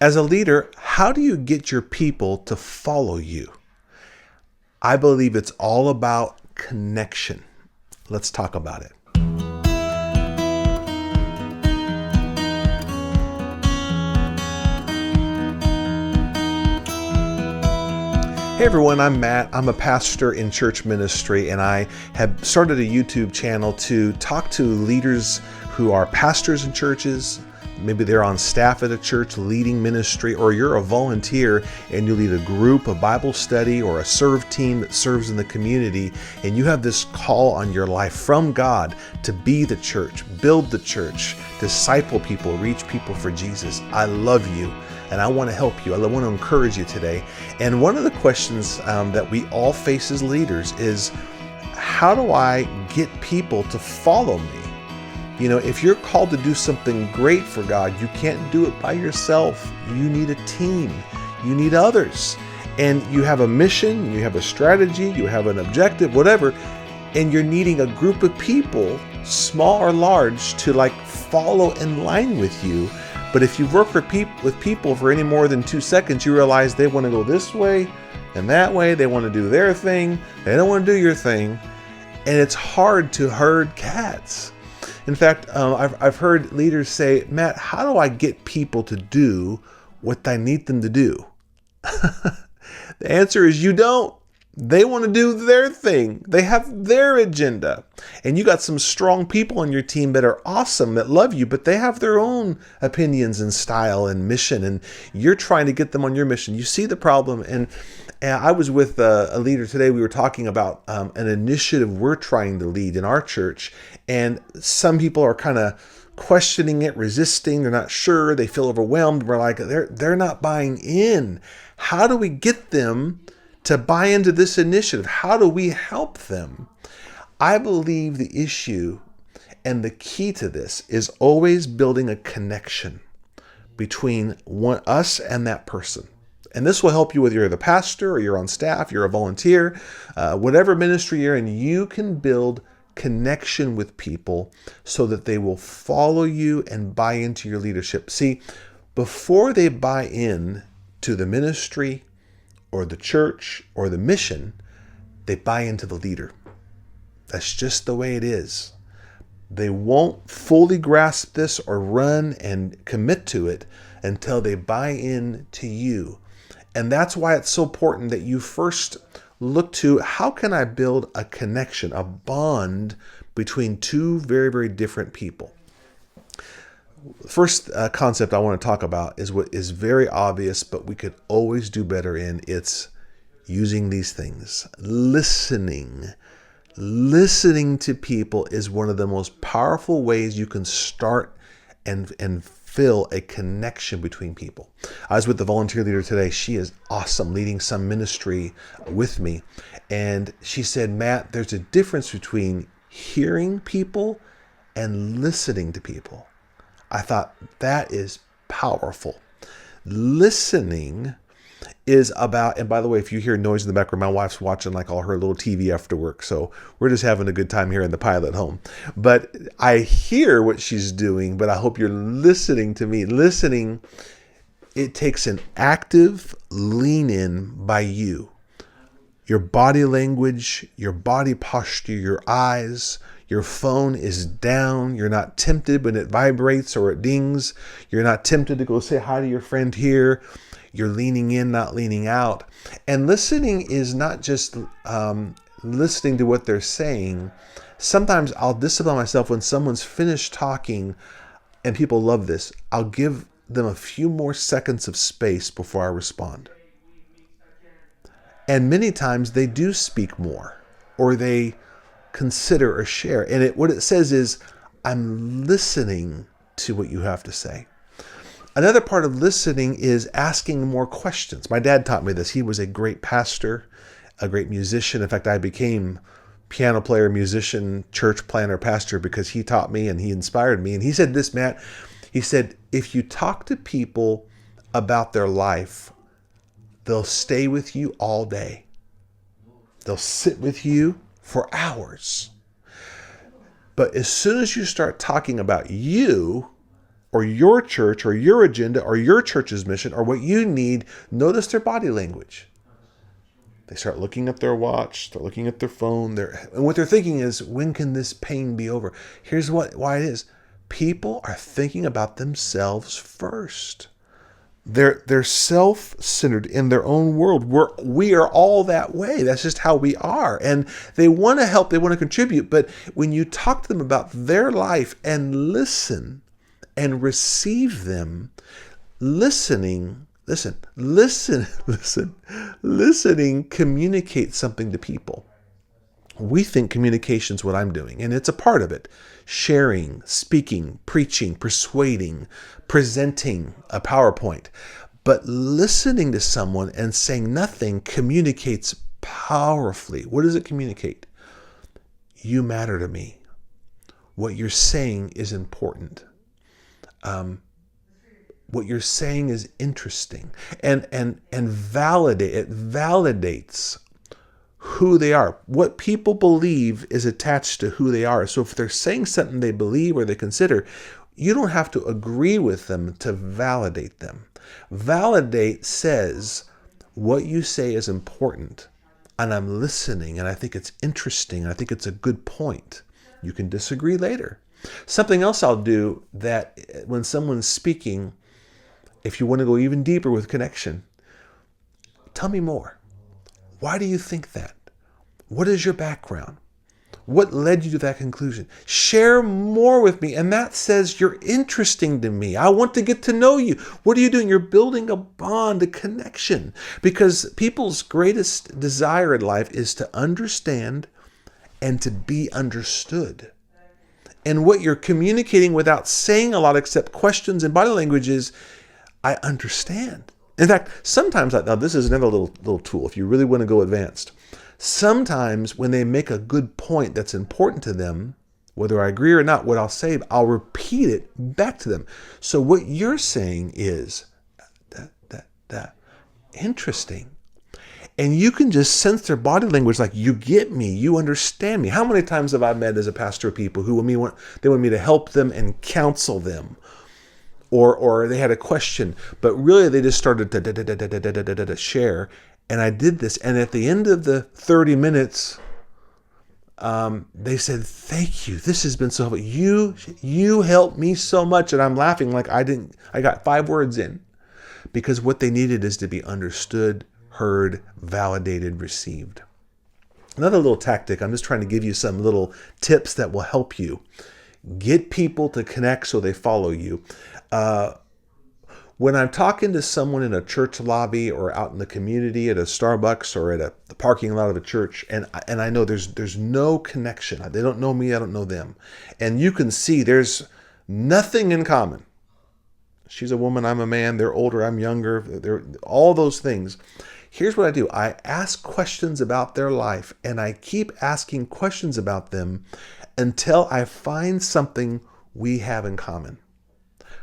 As a leader, how do you get your people to follow you? I believe it's all about connection. Let's talk about it. Hey everyone, I'm Matt. I'm a pastor in church ministry, and I have started a YouTube channel to talk to leaders who are pastors in churches. Maybe they're on staff at a church leading ministry, or you're a volunteer and you lead a group, a Bible study, or a serve team that serves in the community, and you have this call on your life from God to be the church, build the church, disciple people, reach people for Jesus. I love you. And I want to help you. I want to encourage you today. And one of the questions that we all face as leaders is, how do I get people to follow me? You know, if you're called to do something great for God, you can't do it by yourself. You need a team. You need others. And you have a mission, you have a strategy, you have an objective, whatever. And you're needing a group of people, small or large, to follow in line with you. But if you work with people for any more than 2 seconds, you realize they want to go this way and that way. They want to do their thing. They don't want to do your thing. And it's hard to herd cats. In fact, I've heard leaders say, Matt, how do I get people to do what I need them to do? The answer is you don't. They want to do their thing. They have their agenda. And you got some strong people on your team that are awesome, that love you, but they have their own opinions and style and mission, and you're trying to get them on your mission. You see the problem. And I was with a leader today. We were talking about an initiative we're trying to lead in our church, and some people are kind of questioning it, resisting. They're not sure. They feel overwhelmed. We're like, they're not buying in. How do we get them to buy into this initiative? How do we help them? I believe the issue and the key to this is always building a connection between us and that person. And this will help you whether you're the pastor or you're on staff, you're a volunteer, whatever ministry you're in. You can build connection with people so that they will follow you and buy into your leadership. See, before they buy in to the ministry or the church or the mission, they buy into the leader. That's just the way it is. They won't fully grasp this or run and commit to it until they buy in to you. And that's why it's so important that you first look to, how can I build a connection, a bond between two very, very different people? First concept I want to talk about is what is very obvious, but we could always do better in. It's using these things. Listening. Listening to people is one of the most powerful ways you can start and fill a connection between people. I was with the volunteer leader today. She is awesome, leading some ministry with me. And she said, Matt, there's a difference between hearing people and listening to people. I thought that is powerful. Listening is about, and by the way, if you hear noise in the background, my wife's watching all her little TV after work. So we're just having a good time here in the pilot home. But I hear what she's doing, but I hope you're listening to me. Listening, it takes an active lean in by you. Your body language, your body posture, your eyes. Your phone is down. You're not tempted when it vibrates or it dings. You're not tempted to go say hi to your friend here. You're leaning in, not leaning out. And listening is not just listening to what they're saying. Sometimes I'll discipline myself when someone's finished talking, and people love this. I'll give them a few more seconds of space before I respond. And many times they do speak more, or they consider or share. And what it says is, I'm listening to what you have to say. Another part of listening is asking more questions. My dad taught me this. He was a great pastor, a great musician. In fact, I became piano player, musician, church planner, pastor because he taught me and he inspired me. And he said this, Matt, he said, if you talk to people about their life, they'll stay with you all day. They'll sit with you for hours. But as soon as you start talking about you, or your church or your agenda or your church's mission or what you need, notice their body language. They start looking at their watch, they're looking at their phone, and what they're thinking is, when can this pain be over? Here's why it is. People are thinking about themselves first. They're self-centered in their own world. We are all that way. That's just how we are. And they want to help, they want to contribute, but when you talk to them about their life and listen and receive them, listening communicates something to people. We think communication is what I'm doing, and it's a part of it. Sharing, speaking, preaching, persuading, presenting a PowerPoint. But listening to someone and saying nothing communicates powerfully. What does it communicate? You matter to me. What you're saying is important. What you're saying is interesting. And it validates who they are. What people believe is attached to who they are. So if they're saying something they believe or they consider, you don't have to agree with them to validate them. Validate says, what you say is important, and I'm listening, and I think it's interesting, and I think it's a good point. You can disagree later. Something else I'll do, that when someone's speaking, if you want to go even deeper with connection, tell me more. Why do you think that? What is your background? What led you to that conclusion? Share more with me. And that says you're interesting to me. I want to get to know you. What are you doing? You're building a bond, a connection. Because people's greatest desire in life is to understand and to be understood. And what you're communicating without saying a lot except questions and body language is, I understand. In fact, sometimes, now this is another little tool if you really want to go advanced. Sometimes when they make a good point that's important to them, whether I agree or not, what I'll say, I'll repeat it back to them. So what you're saying is, interesting. And you can just sense their body language, like, you get me, you understand me. How many times have I met as a pastor people who want me to help them and counsel them? Or they had a question, but really they just started to share. And I did this. And at the end of the 30 minutes, they said, thank you. This has been so helpful. You helped me so much. And I'm laughing like I got 5 words in, because what they needed is to be understood, heard, validated, received. Another little tactic, I'm just trying to give you some little tips that will help you get people to connect so they follow you. When I'm talking to someone in a church lobby or out in the community at a Starbucks or at the parking lot of a church, and I know there's no connection. They don't know me, I don't know them. And you can see there's nothing in common. She's a woman, I'm a man, they're older, I'm younger, they're all those things. Here's what I do. I ask questions about their life, and I keep asking questions about them until I find something we have in common.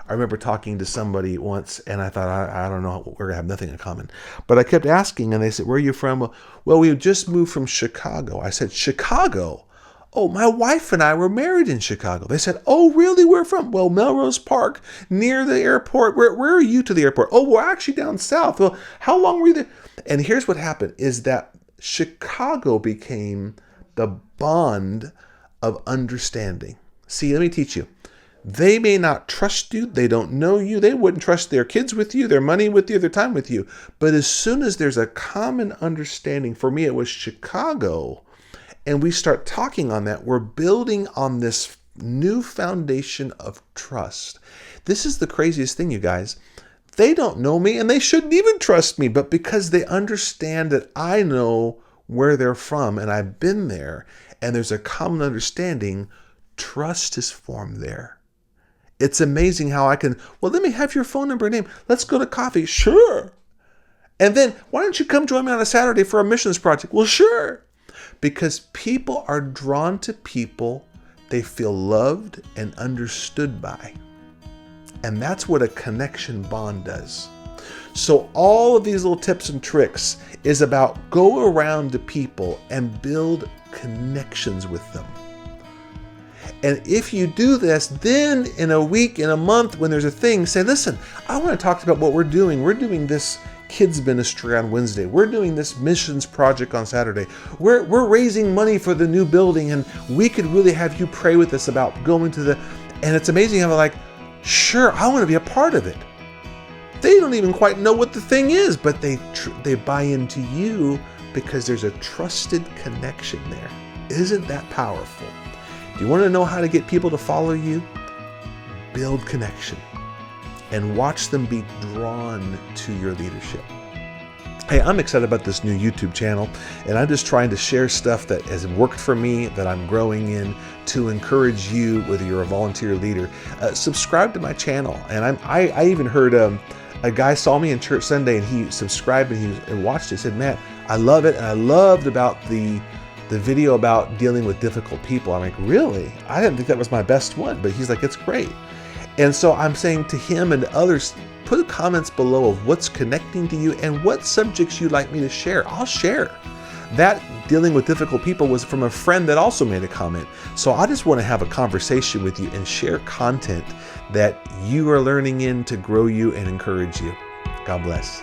I remember talking to somebody once, and I thought, I don't know, we're going to have nothing in common. But I kept asking, and they said, where are you from? Well, we just moved from Chicago. I said, Chicago? Oh, my wife and I were married in Chicago. They said, oh, really? Where from? Well, Melrose Park, near the airport. Where are you to the airport? Oh, we're actually down south. Well, how long were you there? And here's what happened, is that Chicago became the bond of understanding. See, let me teach you. They may not trust you. They don't know you. They wouldn't trust their kids with you, their money with you, their time with you. But as soon as there's a common understanding, for me, it was Chicago, and we start talking on that, we're building on this new foundation of trust. This is the craziest thing, you guys. They don't know me, and they shouldn't even trust me, but because they understand that I know where they're from, and I've been there, and there's a common understanding, trust is formed there. It's amazing how I can, well, let me have your phone number and name. Let's go to coffee. Sure. And then, why don't you come join me on a Saturday for a missions project? Well, sure. Because people are drawn to people they feel loved and understood by. And that's what a connection bond does. So all of these little tips and tricks is about go around to people and build connections with them. And if you do this, then in a week, in a month, when there's a thing, say, listen, I want to talk about what we're doing. We're doing this kids ministry on Wednesday. We're doing this missions project on Saturday. We're raising money for the new building, and we could really have you pray with us about going to the, and it's amazing how they're like, sure, I want to be a part of it. They don't even quite know what the thing is, but they buy into you because there's a trusted connection there. Isn't that powerful? Do you want to know how to get people to follow you? Build connection and watch them be drawn to your leadership. Hey, I'm excited about this new YouTube channel, and I'm just trying to share stuff that has worked for me, that I'm growing in, to encourage you, whether you're a volunteer leader. Subscribe to my channel. And I even heard a guy saw me in church Sunday, and he subscribed and watched it. He said, Matt, I love it, and I loved about the video about dealing with difficult people. I'm like, really? I didn't think that was my best one, but he's like, it's great. And so I'm saying to him and to others, put comments below of what's connecting to you and what subjects you'd like me to share. I'll share. That dealing with difficult people was from a friend that also made a comment. So I just want to have a conversation with you and share content that you are learning in to grow you and encourage you. God bless.